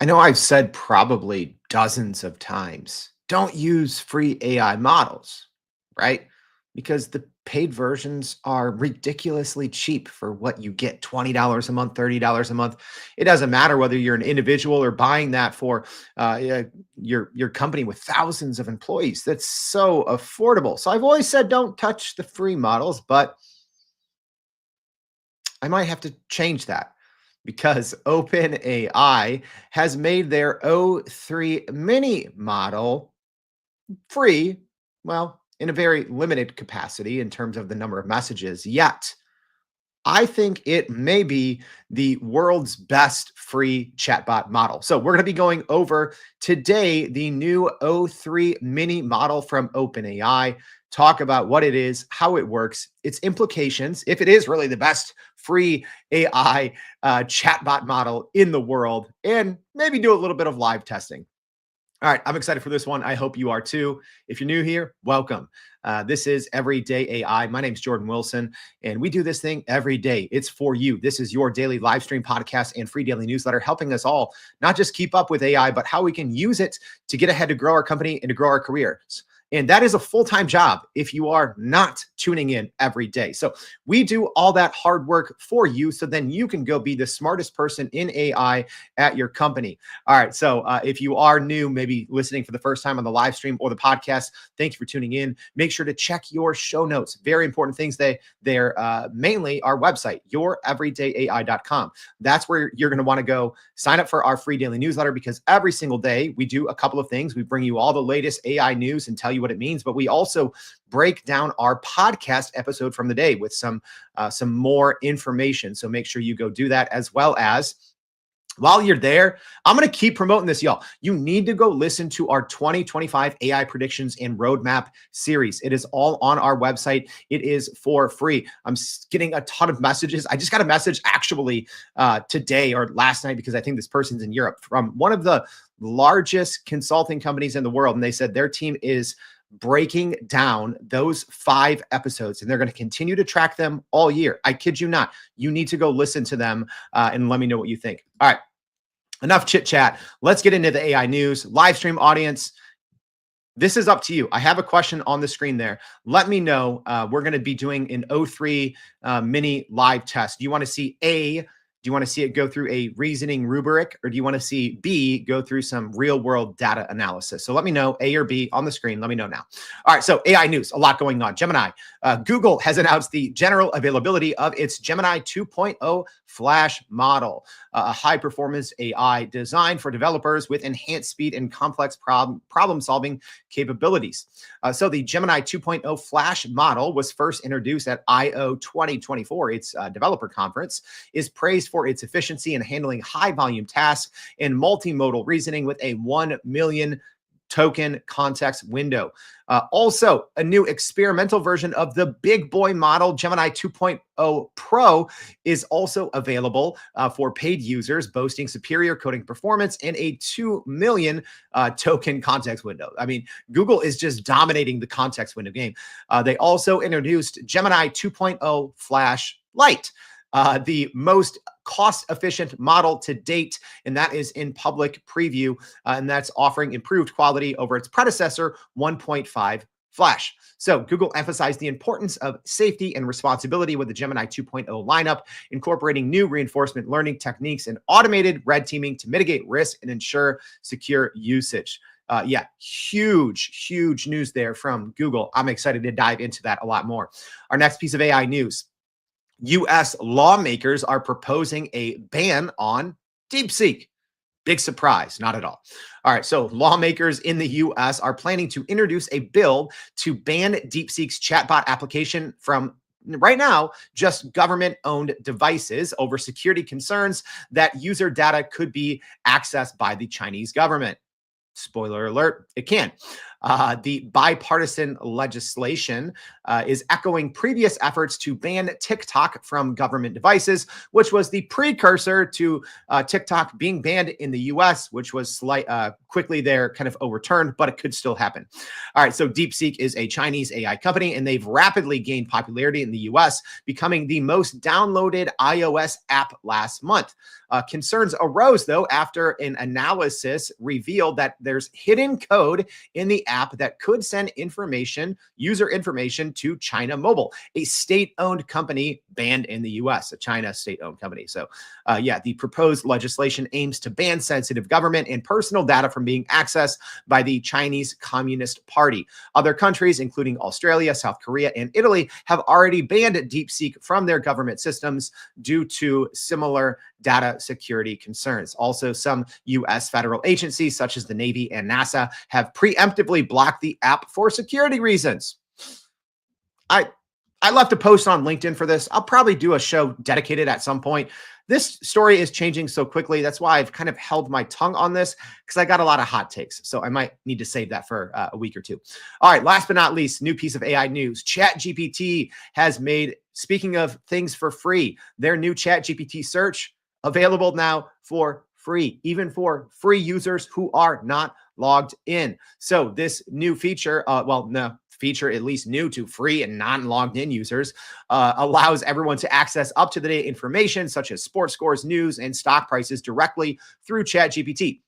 I know I've said probably dozens of times, don't use free AI models, right? Because the paid versions are ridiculously cheap for what you get $20 a month, $30 a month. It doesn't matter whether you're an individual or buying that for your company with thousands of employees. That's so affordable. So I've always said don't touch the free models, but I might have to change that because OpenAI has made their o3-Mini model free, well, in a very limited capacity in terms of the number of messages. Yet, I think it may be the world's best free chatbot model. So we're going to be going over today the new o3-Mini model from OpenAI, talk about what it is, how it works, its implications, if it is really the best free AI chatbot model in the world, and maybe do a little bit of live testing. All right, I'm excited for this one. I hope you are too. If you're new here, welcome. This is Everyday AI. My name's Jordan Wilson, and we do this thing every day. It's for you. This is your daily live stream podcast and free daily newsletter, helping us all not just keep up with AI, but how we can use it to get ahead, to grow our company and to grow our careers. And that is a full-time job if you are not tuning in every day. So we do all that hard work for you so then you can go be the smartest person in AI at your company. All right. So if you are new, maybe listening for the first time on the live stream or the podcast, thank you for tuning in. Make sure to check your show notes. Very important things. They're mainly our website, youreverydayai.com. That's where you're going to want to go sign up for our free daily newsletter, because every single day we do a couple of things. We bring you all the latest AI news and tell you what it means, but we also break down our podcast episode from the day with some more information. So make sure you go do that, as well as while you're there, I'm going to keep promoting this, y'all. You need to go listen to our 2025 AI predictions and roadmap series. It is all on our website. It is for free. I'm getting a ton of messages. I just got a message actually today or last night, because I think this person's in Europe, from one of the largest consulting companies in the world. And they said their team is breaking down those 5 episodes, and they're going to continue to track them all year. I kid you not. You need to go listen to them and let me know what you think. All right, enough chit chat. Let's get into the AI news. Live stream audience, this is up to you. I have a question on the screen there. Let me know. We're going to be doing an o3-Mini live test. Do you want to see A, do you want to see it go through a reasoning rubric, or do you want to see B, go through some real world data analysis? So let me know, A or B on the screen. Let me know now. All right. So AI news, a lot going on. Gemini. Google has announced the general availability of its Gemini 2.0 Flash model, a high performance AI designed for developers with enhanced speed and complex problem solving capabilities. So the Gemini 2.0 Flash model was first introduced at I/O 2024, its developer conference, is praised for its efficiency in handling high volume tasks and multimodal reasoning with a 1 million token context window. Also, a new experimental version of the big boy model, Gemini 2.0 Pro, is also available for paid users, boasting superior coding performance and a 2 million token context window. I mean, Google is just dominating the context window game. They also introduced Gemini 2.0 Flash Lite, the most cost-efficient model to date, and that is in public preview, and that's offering improved quality over its predecessor, 1.5 Flash. So Google emphasized the importance of safety and responsibility with the Gemini 2.0 lineup, incorporating new reinforcement learning techniques and automated red teaming to mitigate risk and ensure secure usage. Yeah, huge news there from Google. I'm excited to dive into that a lot more. Our next piece of AI news. U.S. lawmakers are proposing a ban on DeepSeek. Big surprise, not at all. All right, so lawmakers in the U.S. are planning to introduce a bill to ban DeepSeek's chatbot application from right now just government-owned devices over security concerns that user data could be accessed by the Chinese government. Spoiler alert, it can. The bipartisan legislation is echoing previous efforts to ban TikTok from government devices, which was the precursor to TikTok being banned in the US, which was quickly there kind of overturned, but it could still happen. All right, so DeepSeek is a Chinese AI company, and they've rapidly gained popularity in the US, becoming the most downloaded iOS app last month. Concerns arose, though, after an analysis revealed that there's hidden code in the app that could send user information to China Mobile, a state-owned company banned in the US, a China state-owned company. So, yeah, the proposed legislation aims to ban sensitive government and personal data from being accessed by the Chinese Communist Party. Other countries, including Australia, South Korea, and Italy, have already banned DeepSeek from their government systems due to similar data security concerns. Also, some U.S. federal agencies, such as the Navy and NASA, have preemptively blocked the app for security reasons. I left a post on LinkedIn for this. I'll probably do a show dedicated at some point. This story is changing so quickly. That's why I've kind of held my tongue on this, because I got a lot of hot takes. So I might need to save that for a week or two. All right, last but not least, new piece of AI news. ChatGPT has made, speaking of things for free, their new ChatGPT search available now for free, even for free users who are not logged in. So this new feature, feature at least new to free and non-logged in users, allows everyone to access up-to-the-date information such as sports scores, news, and stock prices directly through ChatGPT.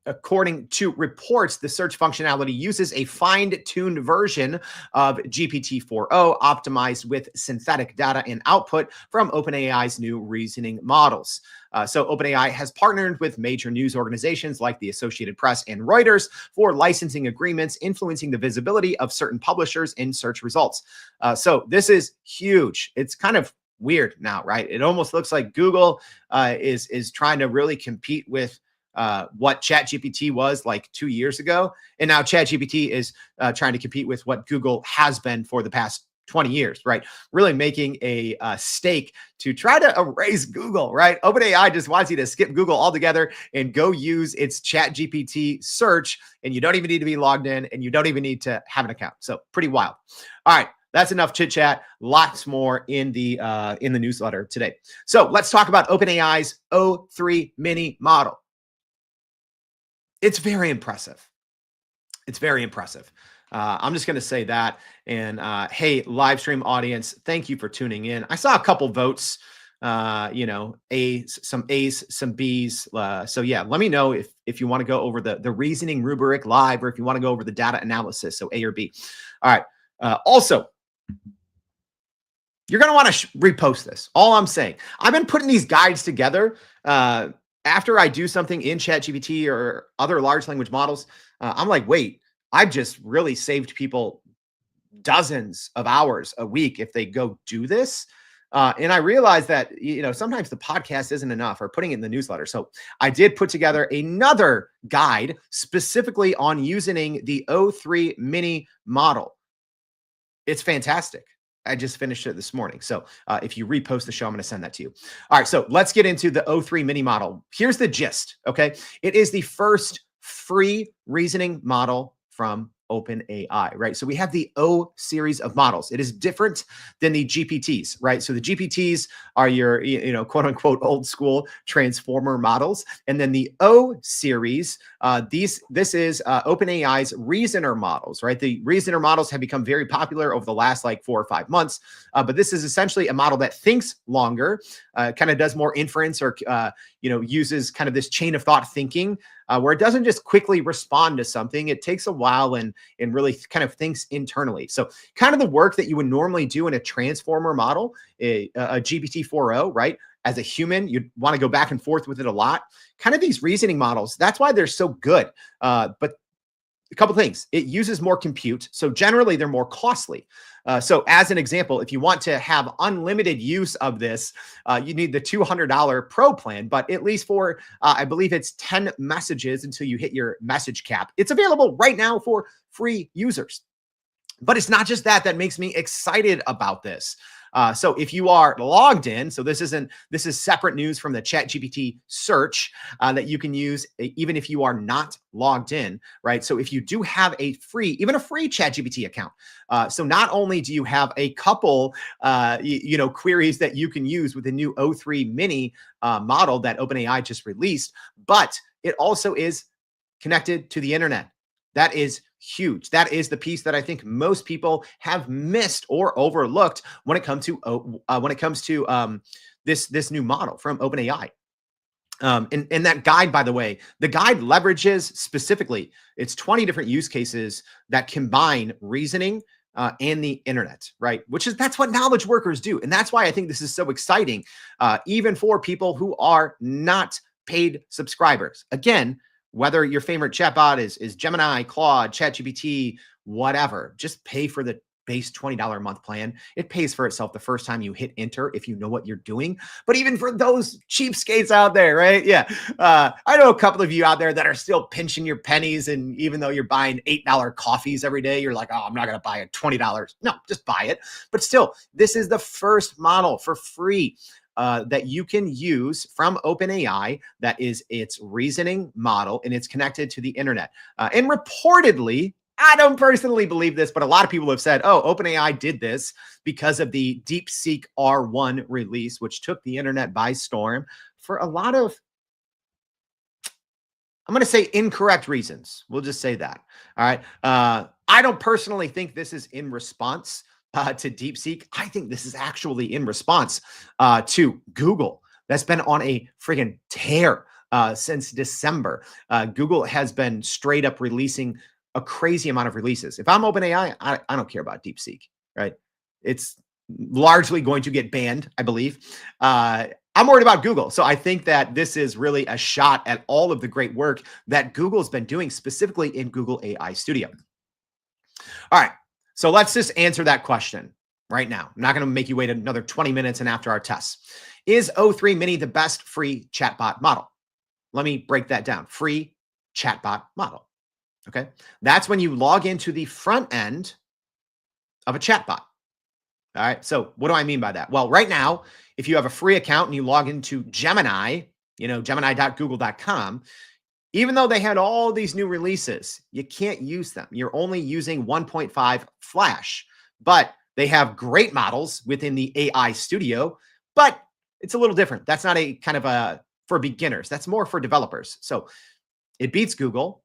According to reports, the search functionality uses a fine-tuned version of GPT-4o optimized with synthetic data and output from OpenAI's new reasoning models. So OpenAI has partnered with major news organizations like the Associated Press and Reuters for licensing agreements influencing the visibility of certain publishers in search results. So this is huge. It's kind of weird now, right? It almost looks like Google is trying to really compete with what ChatGPT was like 2 years ago. And now ChatGPT is trying to compete with what Google has been for the past 20 years, right? Really making a stake to try to erase Google, right? OpenAI just wants you to skip Google altogether and go use its ChatGPT search. And you don't even need to be logged in, and you don't even need to have an account. So pretty wild. All right. That's enough chit chat. Lots more in the newsletter today. So let's talk about OpenAI's o3-Mini model. It's very impressive. It's very impressive. I'm just going to say that. And hey, live stream audience, thank you for tuning in. I saw a couple votes, some A's, some B's. So yeah, let me know if you want to go over the reasoning rubric live, or if you want to go over the data analysis, so A or B. All right. Also, you're going to want to repost this. All I'm saying, I've been putting these guides together after I do something in ChatGPT or other large language models. I'm like, wait, I've just really saved people dozens of hours a week if they go do this. And I realized that, sometimes the podcast isn't enough, or putting it in the newsletter. So I did put together another guide specifically on using the o3-Mini model. It's fantastic. I just finished it this morning. So if you repost the show, I'm going to send that to you. All right. So let's get into the o3-Mini model. Here's the gist. Okay. It is the first free reasoning model from OpenAI, right? So we have the O series of models. It is different than the GPTs, right? So the GPTs are your, quote unquote, old school transformer models. And then the O series, this is OpenAI's reasoner models, right? The reasoner models have become very popular over the last 4 or 5 months. But this is essentially a model that thinks longer, kind of does more inference, or, uses kind of this chain of thought thinking, where it doesn't just quickly respond to something. It takes a while and really kind of thinks internally. So kind of the work that you would normally do in a transformer model, a GPT-4o, right? As a human, you'd want to go back and forth with it a lot. Kind of these reasoning models, that's why they're so good. But a couple things. It uses more compute, so generally they're more costly. So as an example, if you want to have unlimited use of this, you need the $200 Pro plan, but at least for, I believe it's 10 messages until you hit your message cap. It's available right now for free users. But it's not just that makes me excited about this. So if you are logged in, so this is separate news from the ChatGPT search that you can use even if you are not logged in, right? So if you do have even a free ChatGPT account, so not only do you have a couple, queries that you can use with the new o3-Mini model that OpenAI just released, but it also is connected to the internet. That is huge. That is the piece that I think most people have missed or overlooked when it comes to this new model from OpenAI. And that guide, by the way, the guide leverages specifically, it's 20 different use cases that combine reasoning and the internet, right? That's what knowledge workers do. And that's why I think this is so exciting, even for people who are not paid subscribers. Again, whether your favorite chatbot is Gemini, Claude, ChatGPT, whatever, just pay for the base $20 a month plan. It pays for itself the first time you hit enter if you know what you're doing. But even for those cheapskates out there, right? Yeah. I know a couple of you out there that are still pinching your pennies. And even though you're buying $8 coffees every day, you're like, oh, I'm not going to buy a $20. No, just buy it. But still, this is the first model for free that you can use from OpenAI that is its reasoning model, and it's connected to the internet. And reportedly, I don't personally believe this, but a lot of people have said, oh, OpenAI did this because of the DeepSeek R1 release, which took the internet by storm for a lot of, I'm going to say, incorrect reasons. We'll just say that. All right. I don't personally think this is in response to DeepSeek. I think this is actually in response to Google. That's been on a friggin' tear since December. Google has been straight up releasing a crazy amount of releases. If I'm OpenAI, I don't care about DeepSeek, right? It's largely going to get banned, I believe. I'm worried about Google. So I think that this is really a shot at all of the great work that Google's been doing, specifically in Google AI Studio. All right. So let's just answer that question right now. I'm not going to make you wait another 20 minutes and after our tests. Is o3-Mini the best free chatbot model? Let me break that down. Free chatbot model. Okay. That's when you log into the front end of a chatbot. All right. So what do I mean by that? Well, right now, if you have a free account and you log into Gemini, gemini.google.com, even though they had all these new releases, you can't use them. You're only using 1.5 Flash, but they have great models within the AI Studio, but it's a little different. That's not a kind of for beginners. That's more for developers. So it beats Google.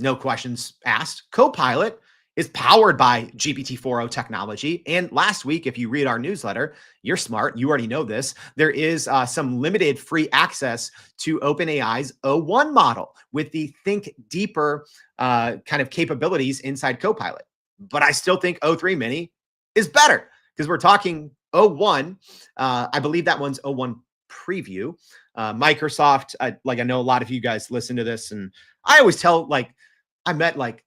No questions asked. Copilot is powered by GPT-4o technology. And last week, if you read our newsletter, you're smart. You already know this. There is some limited free access to OpenAI's o1 model with the think deeper kind of capabilities inside Copilot. But I still think o3-Mini is better because we're talking o1. I believe that one's o1 preview. Microsoft, I know a lot of you guys listen to this, and I always tell,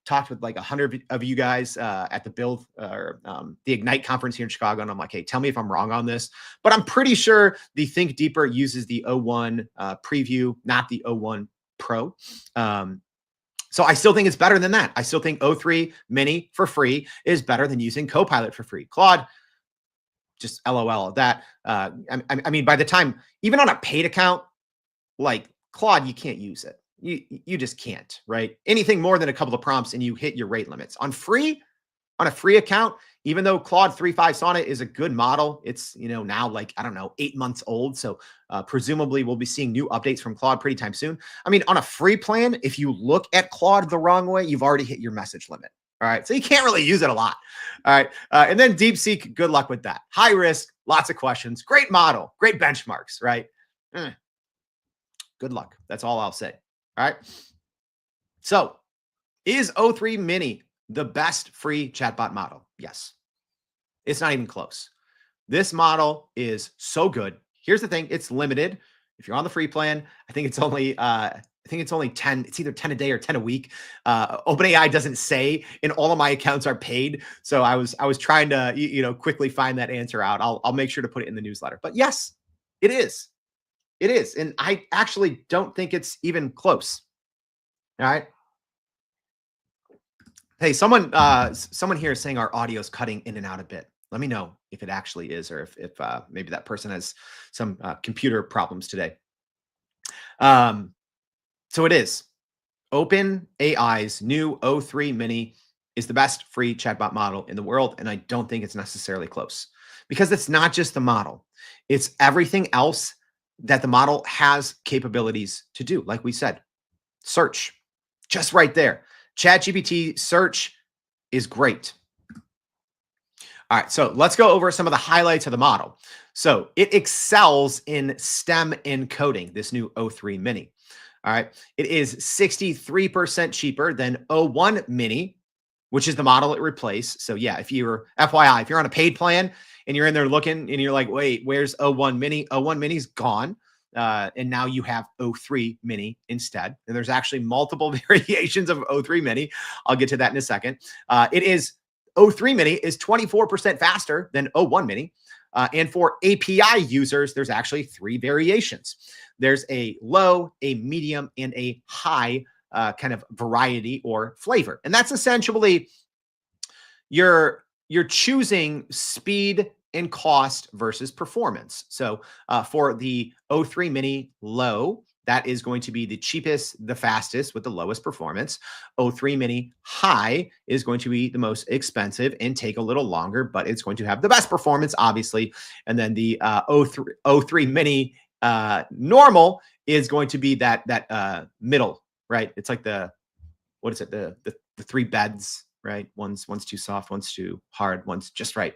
talked with 100 of you guys at the Build or the Ignite conference here in Chicago. And I'm like, hey, tell me if I'm wrong on this. But I'm pretty sure the Think Deeper uses the o1 preview, not the o1 Pro. So I still think it's better than that. I still think o3-Mini for free is better than using Copilot for free. Claude, just LOL at that. I mean, by the time, even on a paid account, like Claude, you can't use it. You just can't, right? Anything more than a couple of prompts and you hit your rate limits. On a free account, even though Claude 3.5 Sonnet is a good model, it's, now 8 months old. So presumably we'll be seeing new updates from Claude pretty time soon. I mean, on a free plan, if you look at Claude the wrong way, you've already hit your message limit. All right. So you can't really use it a lot. All right. And then DeepSeek, good luck with that. High risk, lots of questions, great model, great benchmarks, right? Good luck. That's all I'll say. All right. So is o3-Mini the best free chatbot model? Yes. It's not even close. This model is so good. Here's the thing. It's limited. If you're on the free plan, I think it's only 10. It's either 10 a day or 10 a week. OpenAI doesn't say, and all of my accounts are paid. So I was trying to, quickly find that answer out. I'll make sure to put it in the newsletter. But yes, it is. It is. And I actually don't think it's even close. All right. Hey, someone here is saying our audio is cutting in and out a bit. Let me know if it actually is, or if maybe that person has some computer problems today. Um, so it is. OpenAI's new O3 Mini is the best free chatbot model in the world, and I don't think it's necessarily close because it's not just the model, it's everything else that the model has capabilities to do. Like we said, search, just right there. ChatGPT search is great. All right, so let's go over some of the highlights of the model. So it excels in STEM encoding, this new O3 Mini. All right, it is 63% cheaper than O1 Mini, which is the model it replaced. So yeah, if you're FYI, if you're on a paid plan and you're in there looking and you're like, wait, where's O1 Mini? O1 Mini's gone. And now you have O3 Mini instead. And there's actually multiple variations of O3 Mini. I'll get to that in a second. O3 Mini is 24% faster than O1 Mini. And for API users, there's actually 3 variations. There's a low, a medium, and a high kind of variety or flavor. And that's essentially you're choosing speed and cost versus performance. So for the O3 Mini low, that is going to be the cheapest, the fastest with the lowest performance. O3 Mini high is going to be the most expensive and take a little longer, but it's going to have the best performance, obviously. And then the O3 Mini normal is going to be that middle, right? It's like what is it? The 3 beds, right? One's too soft, one's too hard, one's just right.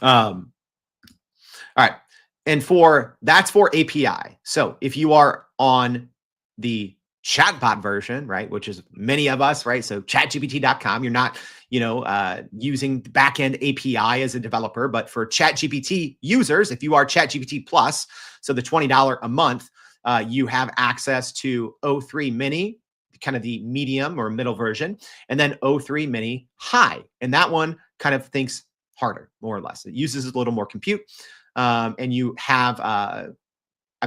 All right. And that's for API. So if you are on the chatbot version, right, which is many of us, right? So chatgpt.com, you're not, using the backend API as a developer, but for ChatGPT users, if you are ChatGPT Plus, so the $20 a month, you have access to O3 Mini, kind of the medium or middle version, and then O3 Mini high. And that one kind of thinks harder, more or less. It uses a little more compute. And you have, I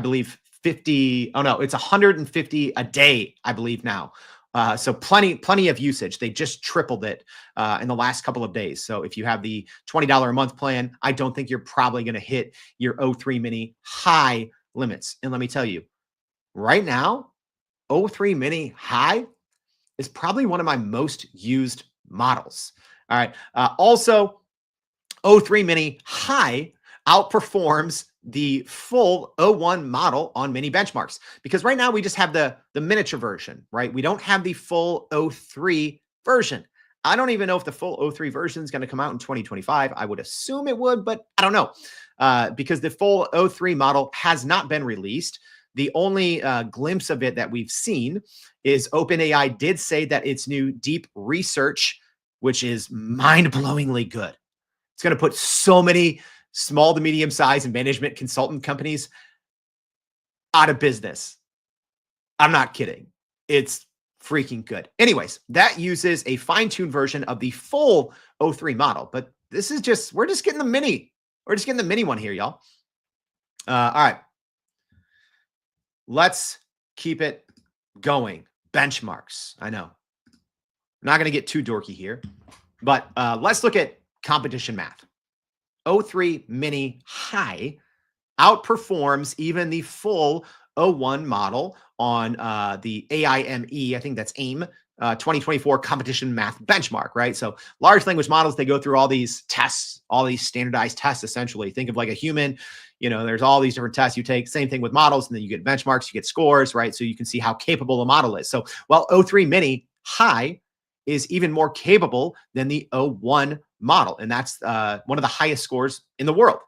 believe, it's 150 a day, I believe now. So plenty of usage. They just tripled it in the last couple of days. So if you have the $20 a month plan, I don't think you're probably going to hit your O3 Mini high limits. And let me tell you, right now, O3 Mini high is probably one of my most used models. All right. Also, O3 Mini high outperforms the full O1 model on many benchmarks because right now we just have the miniature version, right? We don't have the full O3 version. I don't even know if the full O3 version is going to come out in 2025. I would assume it would, but I don't know because the full O3 model has not been released. The only glimpse of it that we've seen is OpenAI did say that its new deep research, which is mind-blowingly good. It's going to put so many small to medium size and management consultant companies out of business. I'm not kidding. It's freaking good. Anyways, that uses a fine-tuned version of the full O3 model, but we're just getting the mini. We're just getting the mini one here, y'all. All right. Let's keep it going. Benchmarks. I know. I'm not going to get too dorky here, but let's look at competition math. O3 Mini high outperforms even the full O1 model on the AIME, I think that's AIM, 2024 competition math benchmark, right? So large language models, they go through all these tests, all these standardized tests, essentially. Think of like a human, there's all these different tests you take, same thing with models, and then you get benchmarks, you get scores, right? So you can see how capable a model is. So while O3 Mini high is even more capable than the O1 model, and that's one of the highest scores in the world.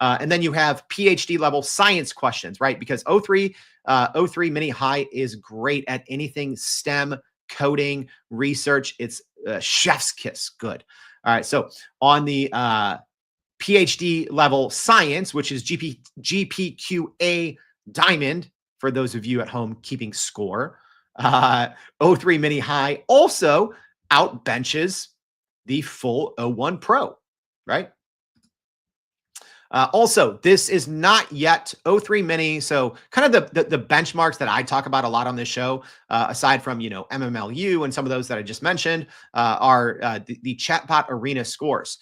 And then you have PhD level science questions, right? Because O3 Mini high is great at anything STEM, coding, research. It's chef's kiss good. All right. So on the PhD level science, which is GPQA Diamond, for those of you at home keeping score, O3 Mini high also outbenches the full O1 Pro, right? Also, this is not yet O3 Mini. So kind of the benchmarks that I talk about a lot on this show, aside from, MMLU and some of those that I just mentioned, are the chatbot arena scores.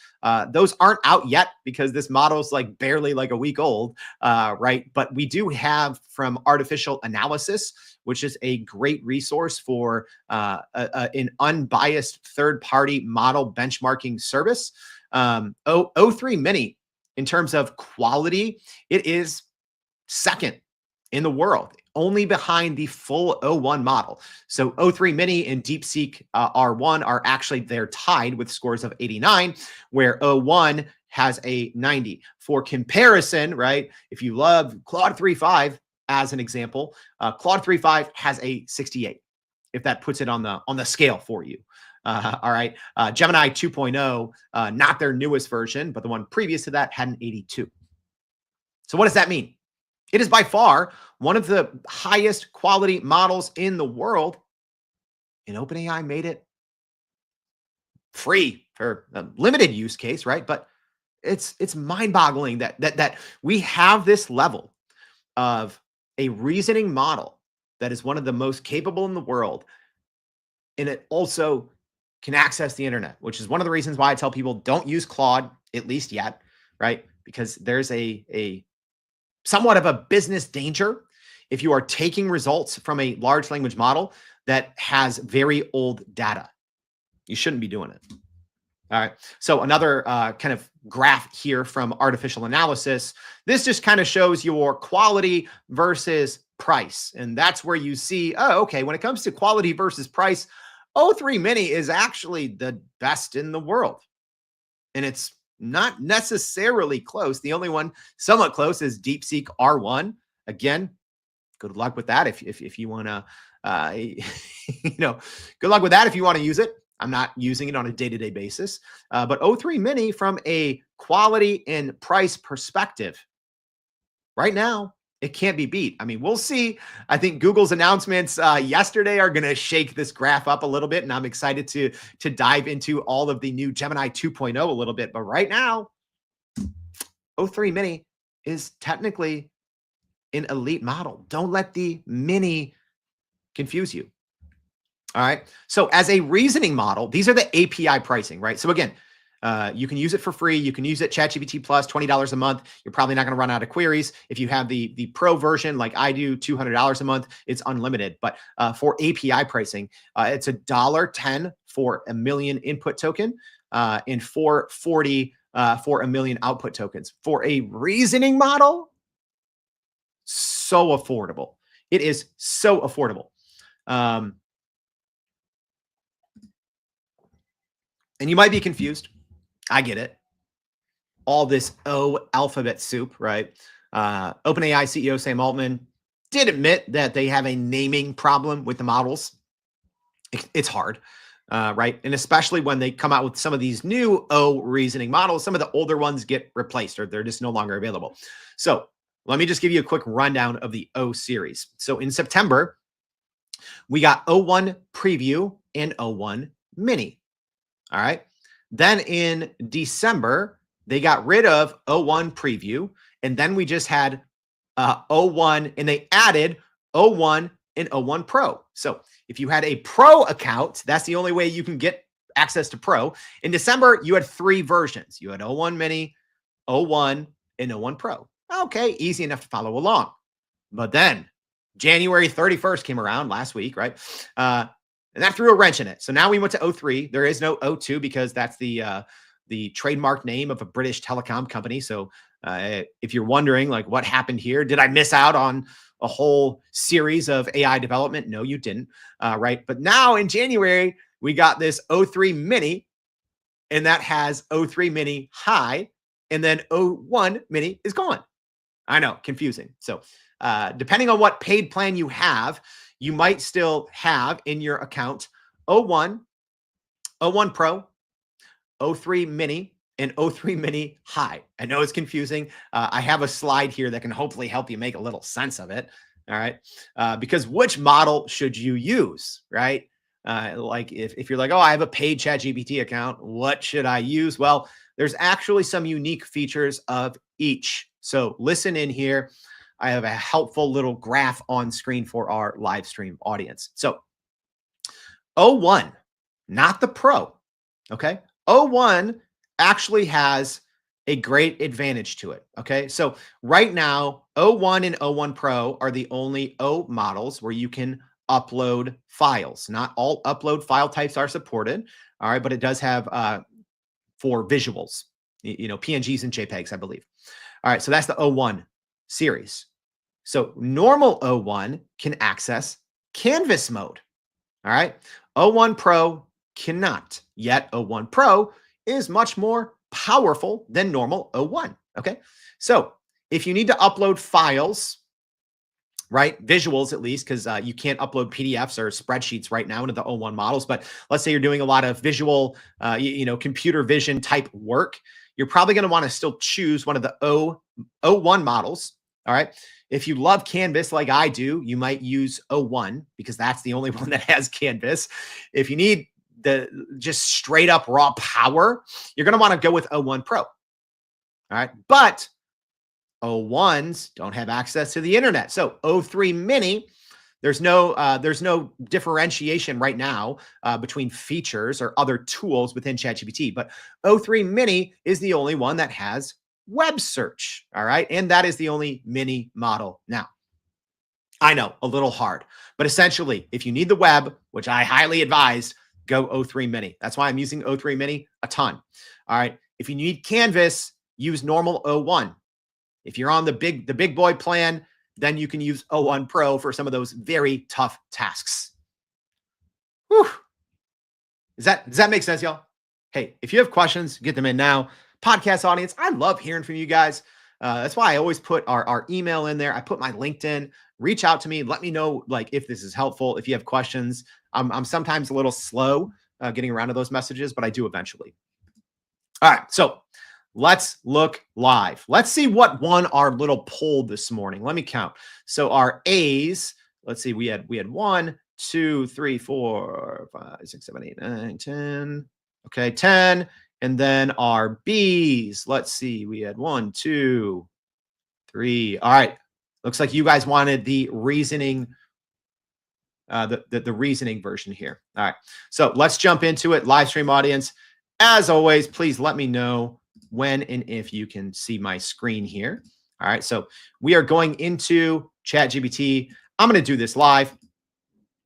Those aren't out yet because this model is like barely like a week old, right? But we do have from Artificial Analysis, which is a great resource for an unbiased third-party model benchmarking service. O3 Mini, in terms of quality, it is second in the world, only behind the full O1 model. So O3 Mini and DeepSeek R1 are actually, they're tied with scores of 89, where O1 has a 90. For comparison, right, if you love Claude 3.5 as an example, Claude 3.5 has a 68, if that puts it on the scale for you. All right. Gemini 2.0, not their newest version, but the one previous to that had an 82. So what does that mean? It is by far one of the highest quality models in the world, and OpenAI made it free for a limited use case, right? But it's mind-boggling that we have this level of a reasoning model that is one of the most capable in the world, and it also can access the internet, which is one of the reasons why I tell people don't use Claude, at least yet, right? Because there's a somewhat of a business danger if you are taking results from a large language model that has very old data. You shouldn't be doing it. All right. So another kind of graph here from Artificial Analysis. This just kind of shows your quality versus price. And that's where you see, oh, okay, when it comes to quality versus price, O3 Mini is actually the best in the world. And it's not necessarily close. The only one somewhat close is DeepSeek R1. Again, good luck with that if you want to, good luck with that if you want to use it. I'm not using it on a day-to-day basis. But O3 Mini, from a quality and price perspective, right now, it can't be beat. I mean, we'll see. I think Google's announcements yesterday are going to shake this graph up a little bit, and I'm excited to dive into all of the new Gemini 2.0 a little bit. But right now, O3 Mini is technically an elite model. Don't let the Mini confuse you. All right. So as a reasoning model, these are the API pricing, right? So again, you can use it for free. You can use it ChatGPT Plus, $20 a month. You're probably not going to run out of queries. If you have the pro version, like I do, $200 a month, it's unlimited. But for API pricing, it's $1.10 for a million input token, and $4.40 for a million output tokens. For a reasoning model, so affordable. It is so affordable. And you might be confused. I get it. All this O alphabet soup, right? OpenAI CEO Sam Altman did admit that they have a naming problem with the models. It's hard, right? And especially when they come out with some of these new O reasoning models, some of the older ones get replaced or they're just no longer available. So let me just give you a quick rundown of the O series. So in September, we got O1 Preview and O1 Mini. All right. Then in December, they got rid of O1 Preview, and then we just had O1, and they added O1 and O1 Pro. So if you had a Pro account, that's the only way you can get access to Pro. In December, you had 3 versions. You had O1 Mini, O1, and O1 Pro. Okay, easy enough to follow along. But then January 31st came around last week, right? And that threw a wrench in it. So now we went to O3. There is no O2 because that's the trademark name of a British telecom company. So if you're wondering, like, what happened here, did I miss out on a whole series of AI development? No, you didn't. Right. But now in January, we got this O3 Mini, and that has O3 Mini High, and then O1 Mini is gone. I know, confusing. So depending on what paid plan you have, you might still have in your account O1, O1 Pro, O3 Mini, and O3 Mini High. I know it's confusing. I have a slide here that can hopefully help you make a little sense of it. All right. Because which model should you use, right? Like if you're like, oh, I have a paid ChatGPT account, what should I use? Well, there's actually some unique features of each. So listen in here. I have a helpful little graph on screen for our live stream audience. So O1, not the Pro, okay? O1 actually has a great advantage to it, okay? So right now, O1 and O1 Pro are the only O models where you can upload files. Not all upload file types are supported, all right? But it does have for visuals, PNGs and JPEGs, I believe. All right, so that's the O1 series. So normal O1 can access canvas mode. All right. O1 Pro cannot, yet O1 Pro is much more powerful than normal O1. Okay. So if you need to upload files, right, visuals at least, because you can't upload PDFs or spreadsheets right now into the O1 models. But let's say you're doing a lot of visual, computer vision type work, you're probably going to want to still choose one of the O1 models. All right. If you love Canvas like I do, you might use O1 because that's the only one that has Canvas. If you need the just straight up raw power, you're going to want to go with O1 Pro. All right. But O1s don't have access to the internet. So O3-Mini, there's no differentiation right now between features or other tools within ChatGPT. But O3-Mini is the only one that has web search. All right. And that is the only mini model now. I know, a little hard, but essentially, if you need the web, which I highly advise, go O3-Mini. That's why I'm using O3-Mini a ton. All right. If you need Canvas, use normal O1. If you're on the big boy plan, then you can use O1 Pro for some of those very tough tasks. Whew. Does that make sense, y'all? Hey, if you have questions, get them in now. Podcast audience, I love hearing from you guys. That's why I always put our email in there. I put my LinkedIn. Reach out to me. Let me know if this is helpful. If you have questions, I'm sometimes a little slow getting around to those messages, but I do eventually. All right, so let's look live. Let's see what won our little poll this morning. Let me count. So our A's, let's see, we had 1, 2, 3, 4, 5, 6, 7, 8, 9, 10. Okay, 10. And then our B's, let's see, we had 1, 2, 3. All right. Looks like you guys wanted the reasoning, the reasoning version here. All right. So let's jump into it. Live stream audience, as always, please let me know when and if you can see my screen here. All right. So we are going into ChatGPT. I'm going to do this live.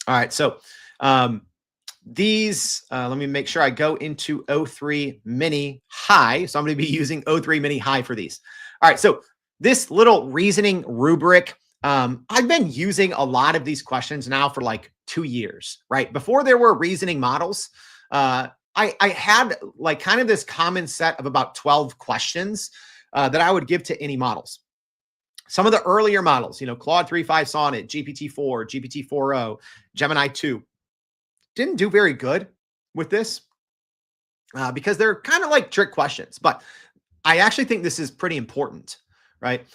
All right. So these, let me make sure I go into O3-Mini High. So I'm going to be using O3-Mini High for these. All right. So this little reasoning rubric, I've been using a lot of these questions now for like 2 years, right? Before there were reasoning models, I had like kind of this common set of about 12 questions that I would give to any models. Some of the earlier models, Claude 3.5 Sonnet, GPT-4, GPT-4o, Gemini 2, didn't do very good with this because they're kind of like trick questions. But I actually think this is pretty important, right?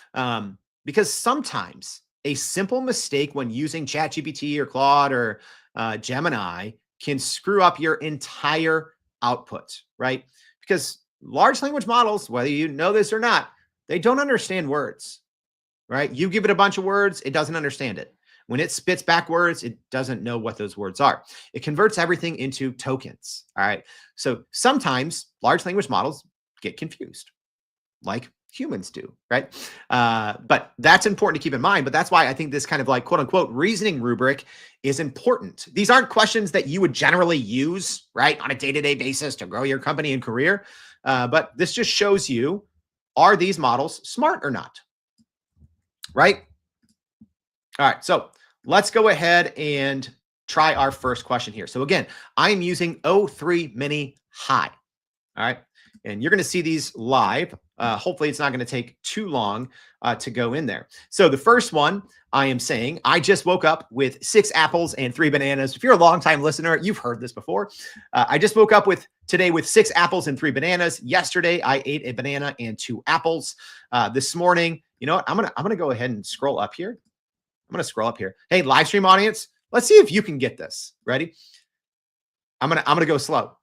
Because sometimes a simple mistake when using ChatGPT or Claude or Gemini can screw up your entire output, right? Because large language models, whether you know this or not, they don't understand words, right? You give it a bunch of words, it doesn't understand it. When it spits back words, it doesn't know what those words are. It converts everything into tokens, all right? So sometimes large language models get confused, like humans do, right? But that's important to keep in mind. But that's why I think this kind of like quote unquote reasoning rubric is important. These aren't questions that you would generally use, right, on a day-to-day basis to grow your company and career. But this just shows you, are these models smart or not, right? All right, so let's go ahead and try our first question here. So again, I'm using O3-Mini High. All right. And you're going to see these live. Hopefully it's not going to take too long to go in there. So the first one I am saying, I just woke up with 6 apples and 3 bananas. If you're a longtime listener, you've heard this before. I just woke up today with 6 apples and 3 bananas. Yesterday, I ate a banana and 2 apples. This morning, you know what? I'm going to go ahead and scroll up here. I'm going to scroll up here. Hey, live stream audience, let's see if you can get this. Ready? I'm going to go slow.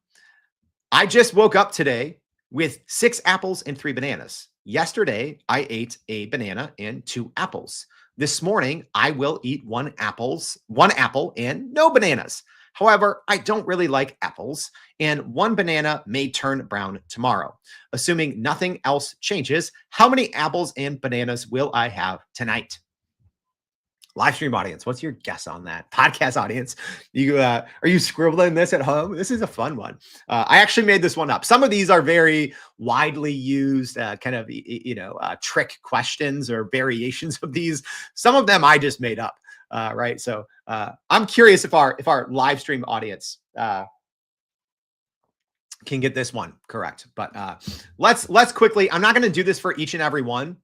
I just woke up today with 6 apples and 3 bananas. Yesterday, I ate a banana and 2 apples. This morning, I will eat 1 apple and no bananas. However, I don't really like apples, and 1 banana may turn brown tomorrow. Assuming nothing else changes, how many apples and bananas will I have tonight? Live stream audience, what's your guess on that? Podcast audience, you are you scribbling this at home? This is a fun one. I actually made this one up. Some of these are very widely used, kind of trick questions or variations of these. Some of them I just made up. Right. So I'm curious if our live stream audience can get this one correct. But let's quickly. I'm not going to do this for each and every one.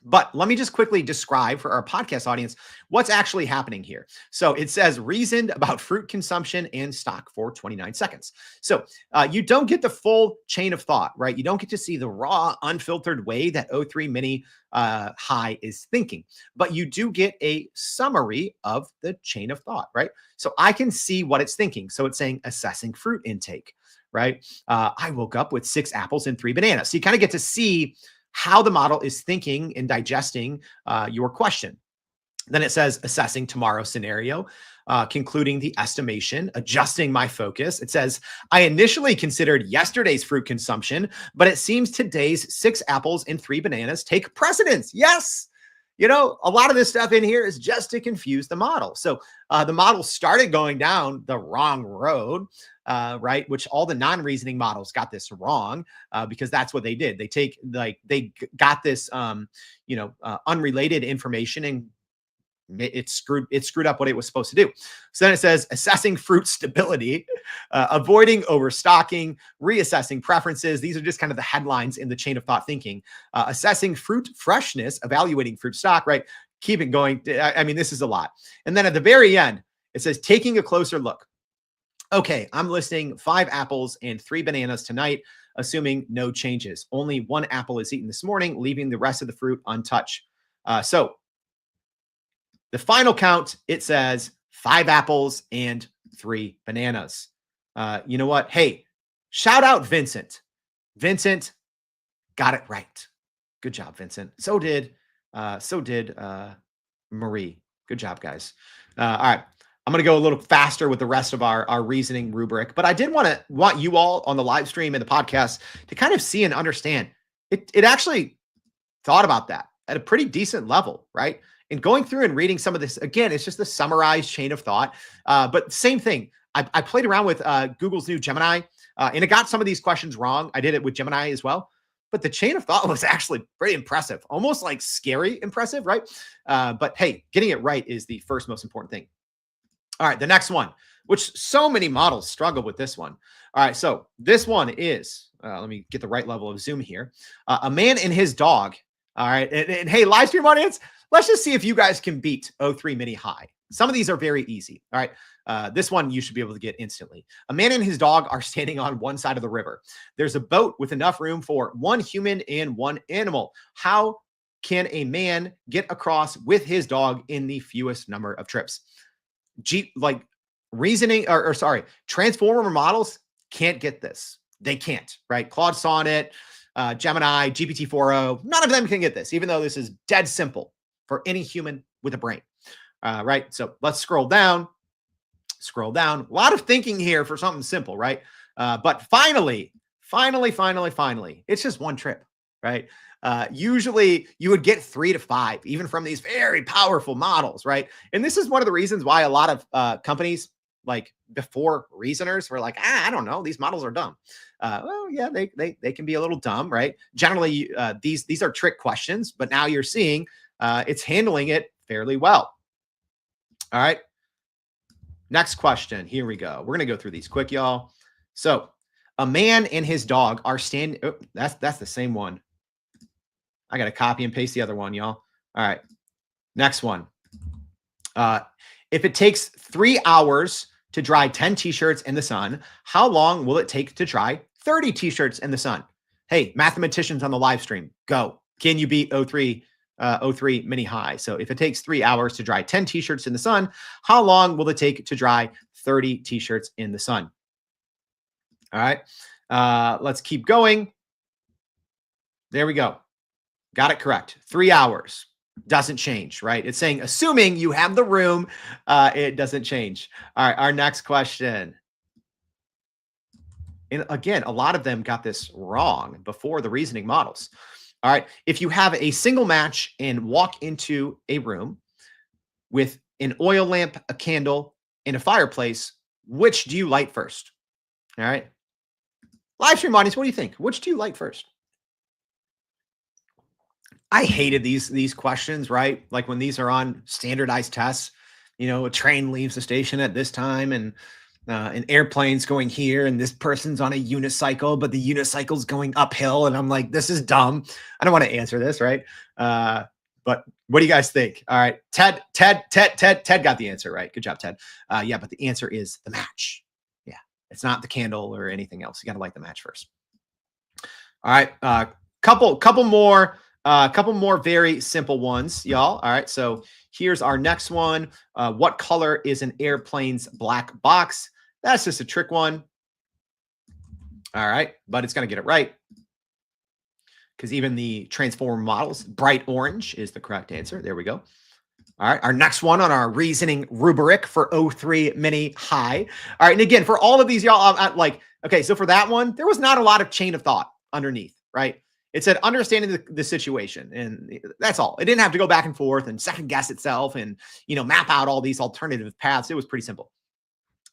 But let me just quickly describe for our podcast audience what's actually happening here. So it says reasoned about fruit consumption and stock for 29 seconds. So you don't get the full chain of thought, right? You don't get to see the raw, unfiltered way that o3-Mini High is thinking, but you do get a summary of the chain of thought, right? So I can see what it's thinking. So it's saying assessing fruit intake, right? I woke up with 6 apples and 3 bananas. So you kind of get to see how the model is thinking and digesting your question. Then it says assessing tomorrow's scenario, concluding the estimation, adjusting my focus. It says, I initially considered yesterday's fruit consumption, but it seems today's 6 apples and 3 bananas take precedence. Yes. A lot of this stuff in here is just to confuse the model. So the model started going down the wrong road, right? Which all the non-reasoning models got this wrong because that's what they did. They got this, unrelated information and it screwed up what it was supposed to do. So then it says assessing fruit stability, avoiding overstocking, reassessing preferences. These are just kind of the headlines in the chain of thought thinking. Assessing fruit freshness, evaluating fruit stock, right? Keep it going. I mean, this is a lot. And then at the very end, it says taking a closer look. Okay, I'm listing 5 apples and 3 bananas tonight, assuming no changes. Only 1 apple is eaten this morning, leaving the rest of the fruit untouched. So the final count, it says 5 apples and 3 bananas. You know what? Hey, shout out Vincent. Vincent got it right. Good job, Vincent. So did Marie. Good job, guys. All right. I'm going to go a little faster with the rest of our reasoning rubric, but I did want you all on the live stream and the podcast to kind of see and understand it actually thought about that at a pretty decent level, right? And going through and reading some of this, again, it's just the summarized chain of thought. But same thing. I played around with Google's new Gemini, and it got some of these questions wrong. I did it with Gemini as well. But the chain of thought was actually pretty impressive, almost like scary impressive, right? But hey, getting it right is the first most important thing. All right, the next one, which so many models struggle with this one. All right, so this one is, let me get the right level of zoom here. A man and his dog. All right, and hey, live stream audience, let's just see if you guys can beat o3-Mini High. Some of these are very easy. All right, this one you should be able to get instantly. A man and his dog are standing on one side of the river. There's a boat with enough room for 1 human and 1 animal. How can a man get across with his dog in the fewest number of trips? Transformer models can't get this. They can't, right? Claude Sonnet, Gemini, GPT-4o, none of them can get this, even though this is dead simple for any human with a brain, right? So let's scroll down. A lot of thinking here for something simple, right? But finally, it's just 1 trip, right? Usually you would get 3 to 5, even from these very powerful models, right? And this is one of the reasons why a lot of companies, like before reasoners, were like, I don't know, these models are dumb. Well, yeah, they can be a little dumb, right? Generally, these are trick questions, but now you're seeing it's handling it fairly well. All right. Next question. Here we go. We're gonna go through these quick, y'all. So, a man and his dog are standing. Oh, that's the same one. I got to copy and paste the other one, y'all. All right. Next one. If it takes 3 hours to dry 10 t-shirts in the sun, how long will it take to dry 30 t-shirts in the sun? Hey, mathematicians on the live stream, go. Can you beat o3-Mini High? So if it takes 3 hours to dry 10 t-shirts in the sun, how long will it take to dry 30 t-shirts in the sun? All right. Let's keep going. There we go. Got it correct. 3 hours. Doesn't change, right? It's saying, assuming you have the room, it doesn't change. All right, our next question. And again, a lot of them got this wrong before the reasoning models. All right, if you have a single match and walk into a room with an oil lamp, a candle, and a fireplace, which do you light first? All right. Live stream audience, what do you think? Which do you light first? I hated these questions, right? Like when these are on standardized tests, a train leaves the station at this time and an airplane's going here and this person's on a unicycle, but the unicycle's going uphill. And I'm like, this is dumb. I don't want to answer this, right? But what do you guys think? All right. Ted got the answer, right? Good job, Ted. Yeah, but the answer is the match. Yeah, it's not the candle or anything else. You got to light the match first. All right. Couple more very simple ones, y'all. All right. So here's our next one. What color is an airplane's black box? That's just a trick one. All right. But it's going to get it right, because even the transformer models, bright orange is the correct answer. There we go. All right. Our next one on our reasoning rubric for o3-Mini high. All right. And again, for all of these, y'all, okay, so for that one, there was not a lot of chain of thought underneath, right? It said understanding the situation, and that's all. It didn't have to go back and forth and second guess itself and, map out all these alternative paths. It was pretty simple.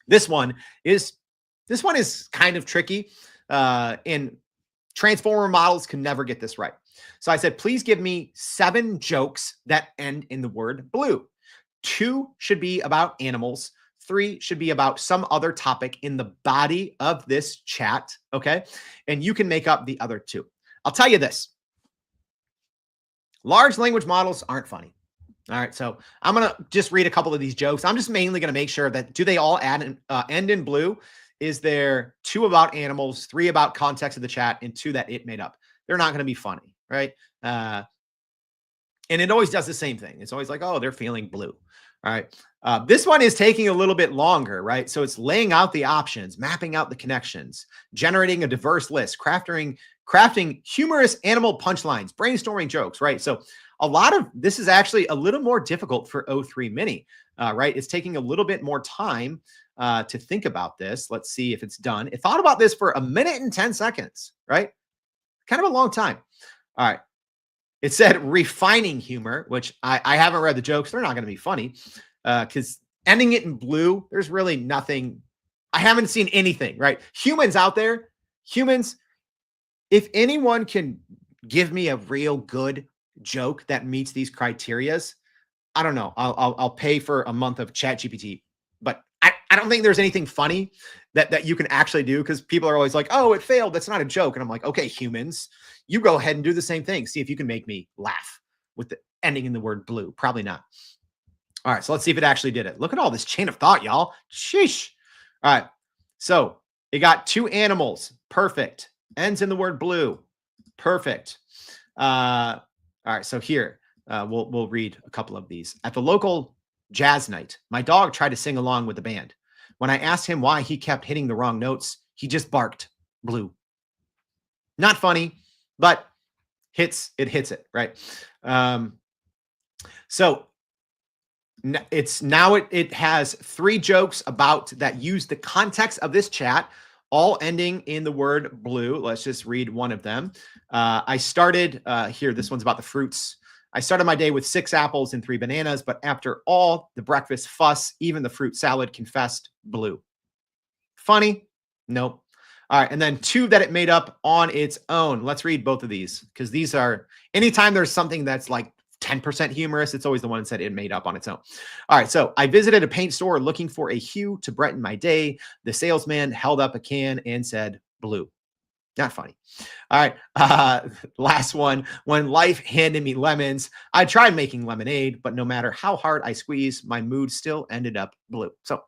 This one is kind of tricky, and transformer models can never get this right. So I said, please give me 7 jokes that end in the word blue. 2 should be about animals. 3 should be about some other topic in the body of this chat. Okay. And you can make up the other 2. I'll tell you this. Large language models aren't funny. All right. So I'm going to just read a couple of these jokes. I'm just mainly going to make sure that, do they all end in blue? Is there 2 about animals, 3 about context of the chat, and 2 that it made up? They're not going to be funny, right? And it always does the same thing. It's always like, oh, they're feeling blue. All right. This one is taking a little bit longer, right? So it's laying out the options, mapping out the connections, generating a diverse list, crafting humorous animal punchlines, brainstorming jokes, right? So a lot of this is actually a little more difficult for o3-Mini, right? It's taking a little bit more time to think about this. Let's see if it's done. It thought about this for 1 minute and 10 seconds, right? Kind of a long time. All right. It said refining humor, which I haven't read the jokes. They're not going to be funny because ending it in blue, there's really nothing. I haven't seen anything, right? Humans out there, if anyone can give me a real good joke that meets these criterias, I don't know. I'll pay for a month of ChatGPT, but I don't think there's anything funny that you can actually do, because people are always like, oh, it failed. That's not a joke. And I'm like, okay, humans, you go ahead and do the same thing. See if you can make me laugh with the ending in the word blue. Probably not. All right. So let's see if it actually did it. Look at all this chain of thought, y'all. Sheesh. All right. So it got 2 animals. Perfect. Ends in the word blue. Perfect. All right. So here, we'll read a couple of these. At the local jazz night, my dog tried to sing along with the band. When I asked him why he kept hitting the wrong notes, he just barked blue. Not funny, but it hits it, right? So it has 3 jokes about that use the context of this chat, all ending in the word blue. Let's just read one of them. I started here. This one's about the fruits. I started my day with 6 apples and 3 bananas, but after all the breakfast fuss, even the fruit salad confessed blue. Funny? Nope. All right. And then 2 that it made up on its own. Let's read both of these, because these are, anytime there's something that's like 10% humorous, it's always the ones that it made up on its own. All right. So I visited a paint store looking for a hue to brighten my day. The salesman held up a can and said blue. Not funny. All right. Last one. When life handed me lemons, I tried making lemonade, but no matter how hard I squeezed, my mood still ended up blue. So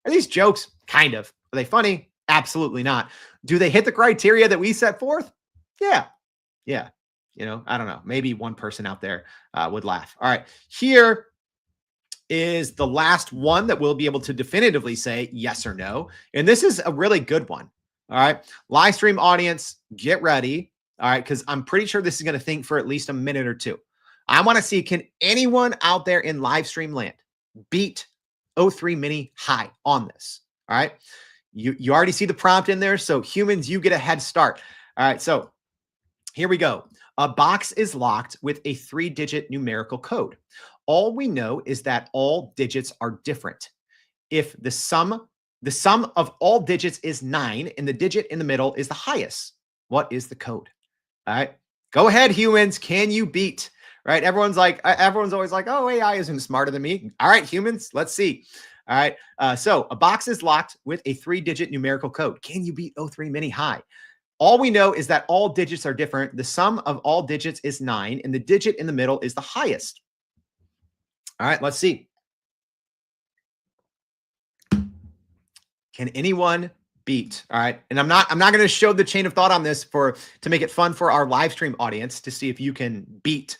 are these jokes? Kind of. Are they funny? Absolutely not. Do they hit the criteria that we set forth? Yeah. Yeah. I don't know. Maybe one person out there would laugh. All right. Here is the last one that we'll be able to definitively say yes or no. And this is a really good one. All right. Live stream audience, get ready. All right, because I'm pretty sure this is going to think for at least a minute or two. I want to see, can anyone out there in live stream land beat o3-Mini high on this? All right. You already see the prompt in there. So humans, you get a head start. All right. So here we go. A box is locked with a 3-digit numerical code. All we know is that all digits are different. If the sum of all digits is 9 and the digit in the middle is the highest, what is the code? All right. Go ahead, humans. Can you beat? Right. Everyone's always like, oh, AI isn't smarter than me. All right, humans, let's see. All right. So a box is locked with a 3-digit numerical code. Can you beat o3-Mini high? All we know is that all digits are different. The sum of all digits is 9, and the digit in the middle is the highest. All right, let's see. Can anyone beat? All right. And I'm not going to show the chain of thought on this to make it fun for our live stream audience to see if you can beat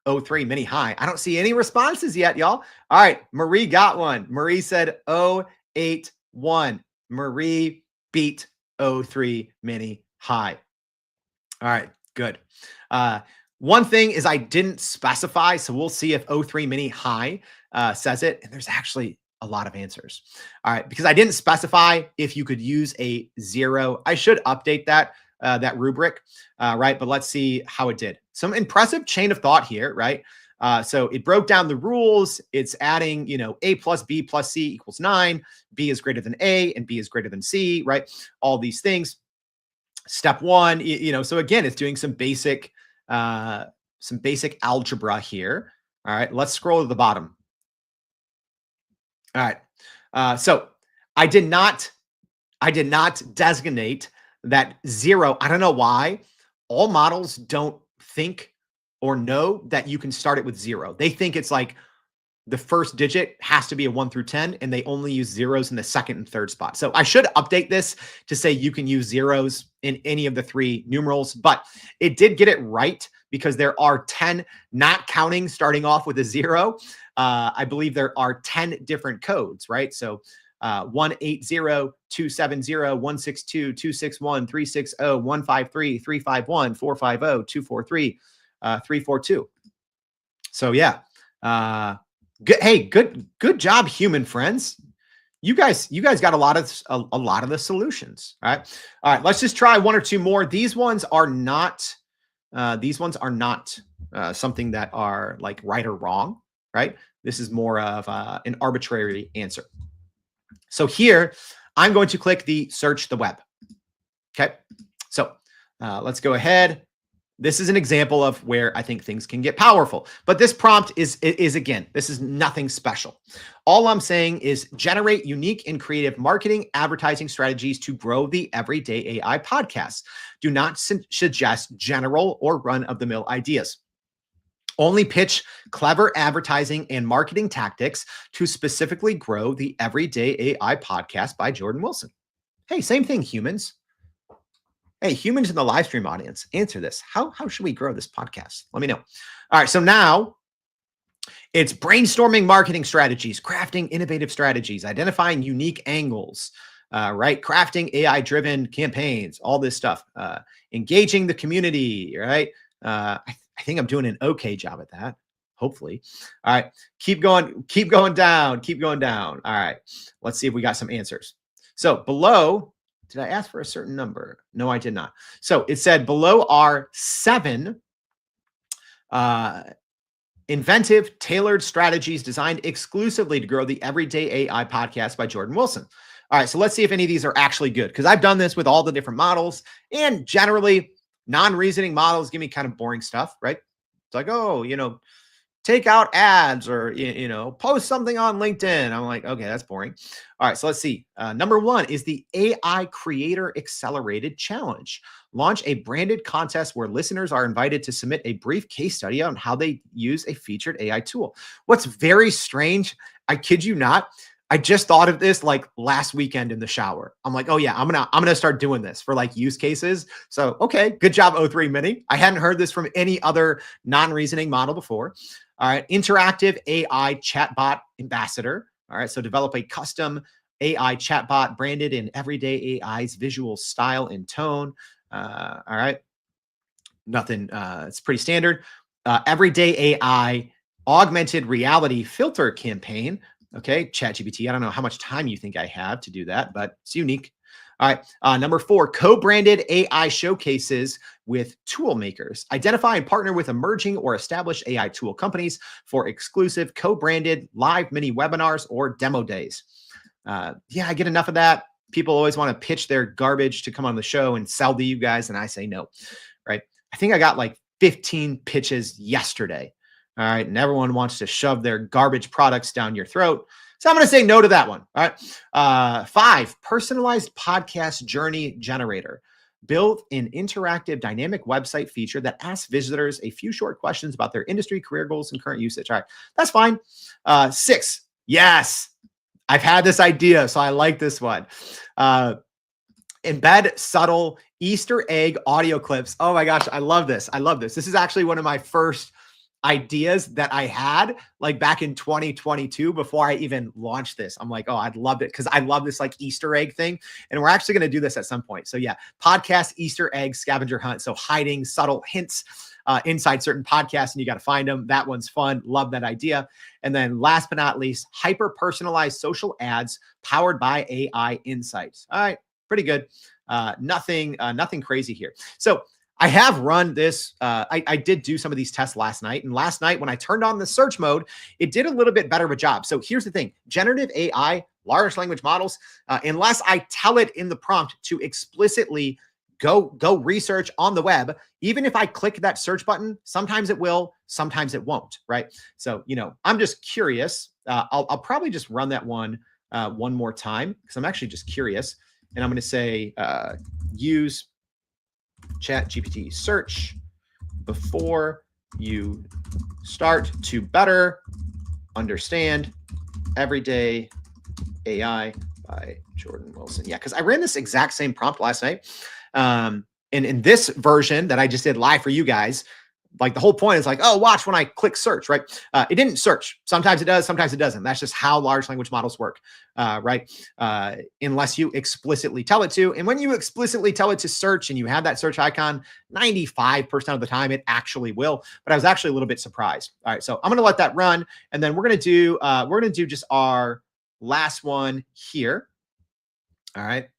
o3-Mini high. I don't see any responses yet, y'all. All right. Marie got one. Marie said 081. Marie beat o3-Mini high. All right. Good. One thing is I didn't specify, so we'll see if o3-Mini high says it. And there's actually a lot of answers. All right, because I didn't specify if you could use a 0. I should update that rubric, right? But let's see how it did. Some impressive chain of thought here, right? So it broke down the rules. It's adding, A plus B plus C equals 9. B is greater than A and B is greater than C, right? All these things. Step 1, so again, it's doing some basic algebra here. All right, let's scroll to the bottom. All right. So I did not designate that 0. I don't know why. All models don't think or know that you can start it with 0. They think it's like the first digit has to be a 1 through 10, and they only use zeros in the second and third spot. So I should update this to say you can use zeros in any of the 3 numerals, but it did get it right because there are 10, not counting starting off with a 0. I believe there are 10 different codes, right? So 180, 270, 162, 261, 360, 153, 351, 450, 243, 342. So yeah. Good job, human friends. You guys got a lot of the solutions. All right. Let's just try 1 or 2 more. These ones are not something that are like right or wrong, right? This is more of an arbitrary answer. So here, I'm going to click the search the web. Okay. So let's go ahead. This is an example of where I think things can get powerful. But this prompt is again, this is nothing special. All I'm saying is generate unique and creative marketing advertising strategies to grow the everyday AI podcast. Do not suggest general or run-of-the-mill ideas. Only pitch clever advertising and marketing tactics to specifically grow the everyday AI podcast by Jordan Wilson. Hey, same thing, humans. Hey, humans in the live stream audience, answer this. How should we grow this podcast? Let me know. All right, so now it's brainstorming marketing strategies, crafting innovative strategies, identifying unique angles, right? Crafting AI-driven campaigns, all this stuff. Engaging the community, right? I think I'm doing an okay job at that, hopefully. All right, keep going down. All right, let's see if we got some answers. So below, did I ask for a certain number? No, I did not. So it said below are 7 inventive, tailored strategies designed exclusively to grow the Everyday AI podcast by Jordan Wilson. All right, so let's see if any of these are actually good, because I've done this with all the different models, and generally non-reasoning models give me kind of boring stuff, right? It's like, oh, take out ads or, post something on LinkedIn. I'm like, okay, that's boring. All right, so let's see. Number 1 is the AI Creator Accelerated Challenge. Launch a branded contest where listeners are invited to submit a brief case study on how they use a featured AI tool. What's very strange, I kid you not, I just thought of this like last weekend in the shower. I'm like, oh yeah, I'm gonna start doing this for like use cases. So okay, good job, o3-Mini. I hadn't heard this from any other non-reasoning model before. All right, interactive AI chatbot ambassador. All right, so develop a custom AI chatbot branded in everyday AI's visual style and tone. All right. nothing. It's pretty standard. Everyday AI augmented reality filter campaign. Okay, ChatGPT. I don't know how much time you think I have to do that, but it's unique. All right. Number 4, co-branded AI showcases with tool makers. Identify and partner with emerging or established AI tool companies for exclusive co-branded live mini webinars or demo days. Yeah, I get enough of that. People always want to pitch their garbage to come on the show and sell to you guys, and I say no, right? I think I got like 15 pitches yesterday. All right. And everyone wants to shove their garbage products down your throat. So I'm going to say no to that one. All right. 5, personalized podcast journey generator. Build an interactive dynamic website feature that asks visitors a few short questions about their industry, career goals, and current usage. All right. That's fine. 6, yes. I've had this idea, so I like this one. Embed subtle Easter egg audio clips. Oh my gosh, I love this. I love this. This is actually one of my first ideas that I had like back in 2022 before I even launched this. I'm like, oh, I'd love it because I love this like Easter egg thing. And we're actually going to do this at some point. So yeah, podcast Easter egg scavenger hunt. So hiding subtle hints inside certain podcasts and you got to find them. That one's fun. Love that idea. And then last but not least, hyper personalized social ads powered by AI insights. All right. Pretty good. Nothing crazy here. So I have run this. I did do some of these tests last night. And last night when I turned on the search mode, it did a little bit better of a job. So here's the thing. Generative AI, large language models, unless I tell it in the prompt to explicitly go research on the web, even if I click that search button, sometimes it will, sometimes it won't, right? So, I'm just curious. I'll probably just run that one more time because I'm actually just curious. And I'm going to say use ChatGPT search before you start to better understand everyday AI by Jordan Wilson. Yeah, because I ran this exact same prompt last night. And in this version that I just did live for you guys, like the whole point is like, oh, watch when I click search, right? It didn't search. Sometimes it does, sometimes it doesn't. That's just how large language models work, right? Unless you explicitly tell it to. And when you explicitly tell it to search and you have that search icon, 95% of the time it actually will. But I was actually a little bit surprised. All right, so I'm gonna let that run, and then we're gonna do just our last one here. All right.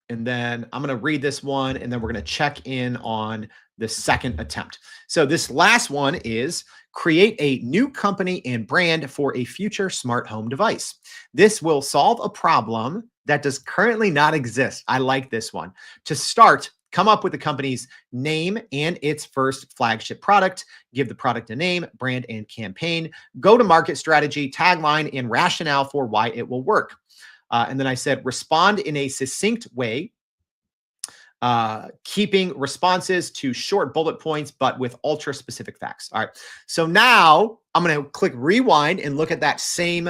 And then I'm going to read this one, and then we're going to check in on the second attempt. So this last one is create a new company and brand for a future smart home device. This will solve a problem that does currently not exist. I like this one. To start, come up with the company's name and its first flagship product. Give the product a name, brand, and campaign. Go-to-market strategy, tagline, and rationale for why it will work. And then I said, respond in a succinct way, keeping responses to short bullet points, but with ultra specific facts. All right. So now I'm going to click rewind and look at that same,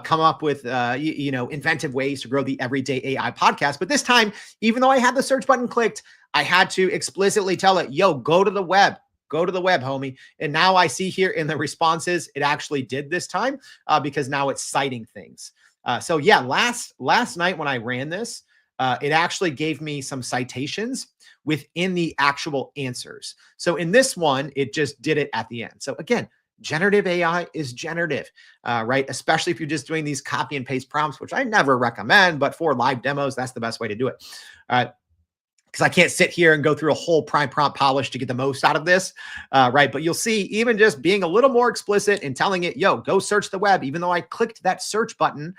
come up with, inventive ways to grow the everyday AI podcast. But this time, even though I had the search button clicked, I had to explicitly tell it, yo, go to the web. Go to the web, homie. And now I see here in the responses, it actually did this time because now it's citing things. So yeah, last night when I ran this, it actually gave me some citations within the actual answers. So in this one, it just did it at the end. So again, generative AI is generative, right? Especially if you're just doing these copy and paste prompts, which I never recommend, but for live demos, that's the best way to do it. Because I can't sit here and go through a whole prime prompt polish to get the most out of this, right? But you'll see even just being a little more explicit and telling it, yo, go search the web, even though I clicked that search button,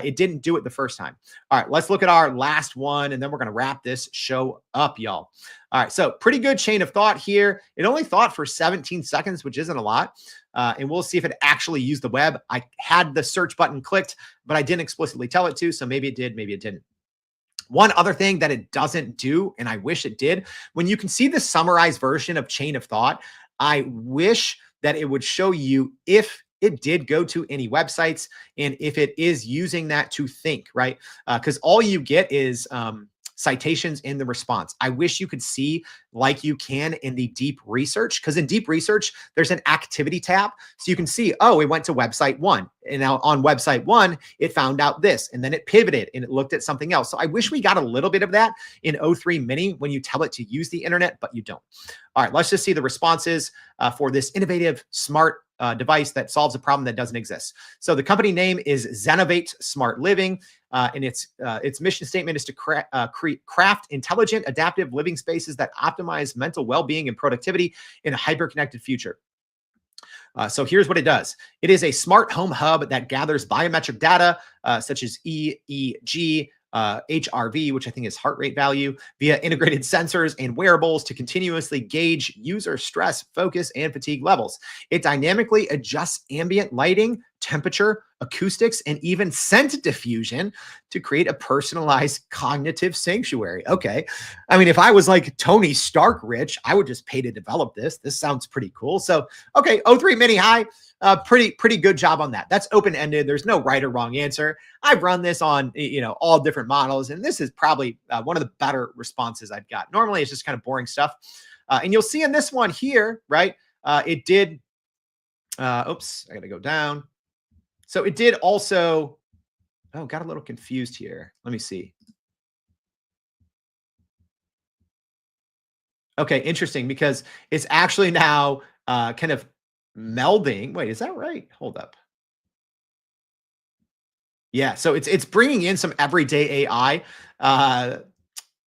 it didn't do it the first time. All right, let's look at our last one, and then we're going to wrap this show up, y'all. All right, so pretty good chain of thought here. It only thought for 17 seconds, which isn't a lot. And we'll see if it actually used the web. I had the search button clicked, but I didn't explicitly tell it to, so maybe it did, maybe it didn't. One other thing that it doesn't do, and I wish it did, when you can see the summarized version of chain of thought, I wish that it would show you if it did go to any websites and if it is using that to think, right? Because all you get is citations in the response. I wish you could see like you can in the deep research, because in deep research, there's an activity tab. So you can see, oh, it went to website 1. And now on website 1, it found out this, and then it pivoted and it looked at something else. So I wish we got a little bit of that in o3-Mini when you tell it to use the internet, but you don't. All right, let's just see the responses for this innovative smart device that solves a problem that doesn't exist. So the company name is Zenovate Smart Living, and its mission statement is to craft intelligent, adaptive living spaces that optimize mental well-being and productivity in a hyper-connected future. So here's what it does. It is a smart home hub that gathers biometric data such as EEG, HRV, which I think is heart rate value, via integrated sensors and wearables to continuously gauge user stress, focus, and fatigue levels. It dynamically adjusts ambient lighting, temperature, acoustics, and even scent diffusion to create a personalized cognitive sanctuary. Okay. I mean, if I was like Tony Stark rich, I would just pay to develop this. This sounds pretty cool. So, okay, o3-Mini High, pretty good job on that. That's open-ended. There's no right or wrong answer. I've run this on, all different models, and this is probably one of the better responses I've got. Normally, it's just kind of boring stuff. And you'll see in this one here, right? It did, oops, I got to go down. So it did also, oh, got a little confused here. Let me see. Okay, interesting, because it's actually now kind of melding. Wait, is that right? Hold up. Yeah, so it's bringing in some everyday AI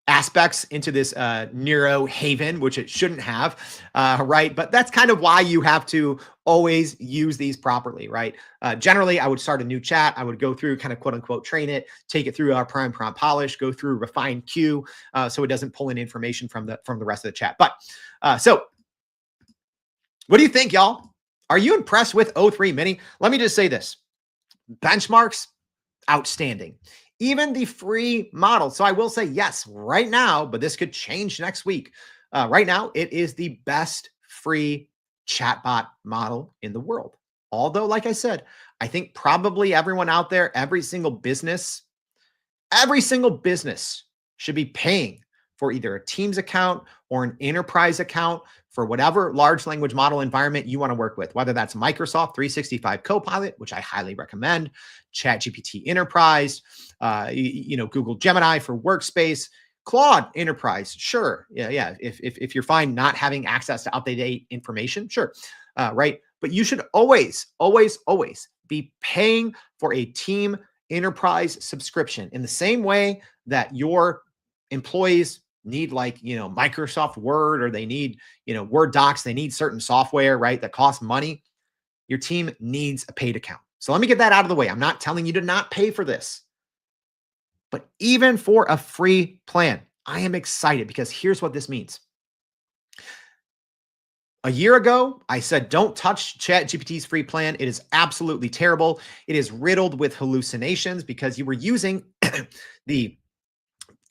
aspects into this neuro haven, which it shouldn't have, right? But that's kind of why you have to always use these properly, right? Generally, I would start a new chat. I would go through, kind of quote unquote, train it, take it through our prime prompt polish, go through refine queue, so it doesn't pull in information from the rest of the chat. But so what do you think, y'all? Are you impressed with o3-Mini? Let me just say this. Benchmarks, outstanding. Even the free model. So I will say yes right now, but this could change next week. Right now, it is the best free chatbot model in the world. Although, like I said, I think probably everyone out there, every single business should be paying for either a Teams account or an enterprise account for whatever large language model environment you want to work with, whether that's Microsoft 365 Copilot, which I highly recommend, ChatGPT Enterprise, Google Gemini for workspace, Claude Enterprise, sure. Yeah. If you're fine not having access to up-to-date information, sure. Right. But you should always be paying for a team enterprise subscription in the same way that your employees need, like, Microsoft Word, or they need, Word docs, they need certain software, right, that costs money. Your team needs a paid account. So let me get that out of the way. I'm not telling you to not pay for this, but even for a free plan, I am excited, because here's what this means. A year ago, I said, don't touch ChatGPT's free plan. It is absolutely terrible. It is riddled with hallucinations because you were using the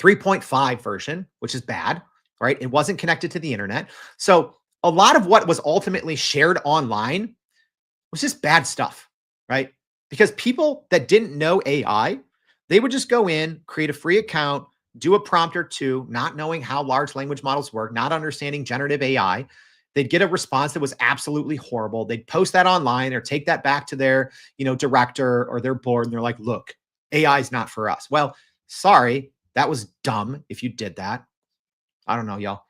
3.5 version, which is bad, right? It wasn't connected to the internet. So a lot of what was ultimately shared online was just bad stuff, right? Because people that didn't know AI, they would just go in, create a free account, do a prompt or two, not knowing how large language models work, not understanding generative AI. They'd get a response that was absolutely horrible. They'd post that online or take that back to their, director or their board. And they're like, look, AI is not for us. Well, sorry. That was dumb if you did that. I don't know, y'all.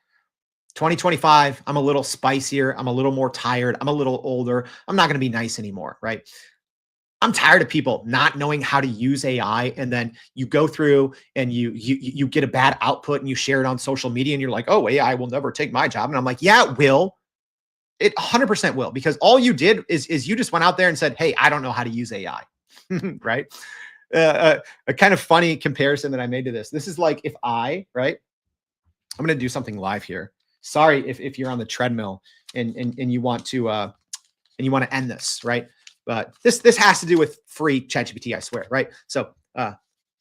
2025, I'm a little spicier. I'm a little more tired. I'm a little older. I'm not going to be nice anymore, right? I'm tired of people not knowing how to use AI, and then you go through and you get a bad output and you share it on social media and you're like, oh, AI will never take my job. And I'm like, yeah, it will. It 100% will, because all you did is you just went out there and said, hey, I don't know how to use AI, right? A kind of funny comparison that I made to this. This is like if I'm going to do something live here. Sorry if you're on the treadmill and you want to end this, right? But this has to do with free ChatGPT, I swear, right? So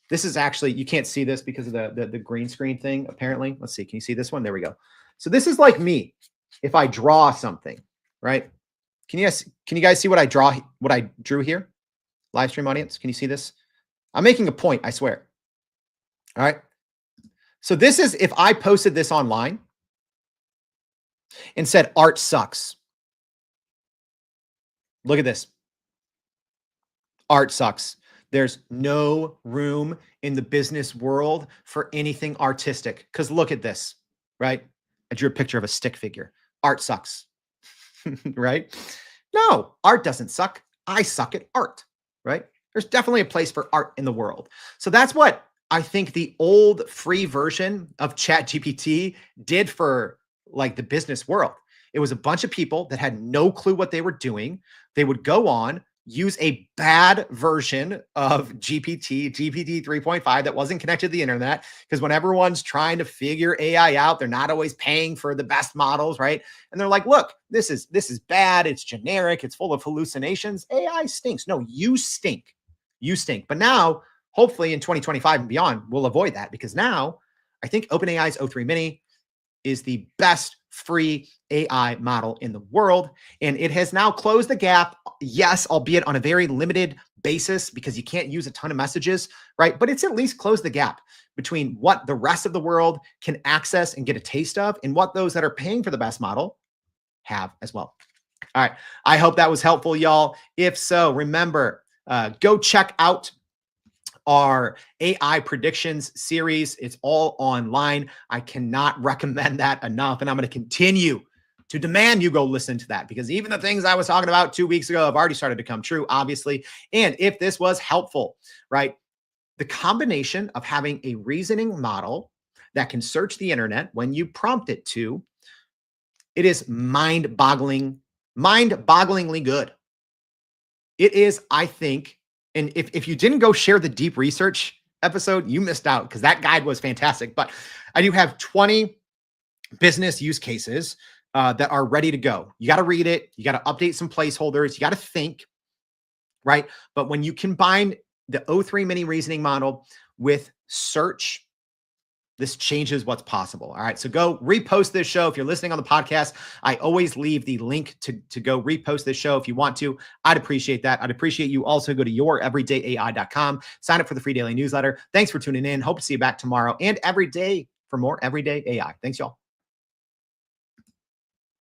this is actually, you can't see this because of the green screen thing, apparently. Let's see. Can you see this one? There we go. So this is like me if I draw something, right? Can you guys see what I drew here? Live stream audience, can you see this? I'm making a point, I swear. All right. So this is if I posted this online and said art sucks. Look at this. Art sucks. There's no room in the business world for anything artistic. Because look at this, right? I drew a picture of a stick figure. Art sucks, right? No, art doesn't suck. I suck at art, right? There's definitely a place for art in the world. So that's what I think the old free version of ChatGPT did for like the business world. It was a bunch of people that had no clue what they were doing. They would go on, use a bad version of GPT 3.5 that wasn't connected to the internet. Because when everyone's trying to figure AI out, they're not always paying for the best models, right? And they're like, look, this is bad. It's generic. It's full of hallucinations. AI stinks. No, you stink. You stink. But now, hopefully in 2025 and beyond, we'll avoid that because now I think OpenAI's o3-Mini is the best free AI model in the world. And it has now closed the gap. Yes, albeit on a very limited basis because you can't use a ton of messages, right? But it's at least closed the gap between what the rest of the world can access and get a taste of and what those that are paying for the best model have as well. All right. I hope that was helpful, y'all. If so, remember, go check out our AI predictions series. It's all online. I cannot recommend that enough. And I'm going to continue to demand you go listen to that because even the things I was talking about 2 weeks ago have already started to come true, obviously. And if this was helpful, right, the combination of having a reasoning model that can search the internet when you prompt it to, it is mind-bogglingly good. It is, I think, and if you didn't go share the deep research episode, you missed out because that guide was fantastic. But I do have 20 business use cases that are ready to go. You got to read it. You got to update some placeholders. You got to think, right? But when you combine the o3-Mini reasoning model with search, this changes what's possible. All right. So go repost this show. If you're listening on the podcast, I always leave the link to go repost this show if you want to. I'd appreciate that. I'd appreciate you also go to youreverydayai.com, sign up for the free daily newsletter. Thanks for tuning in. Hope to see you back tomorrow and every day for more everyday AI. Thanks, y'all.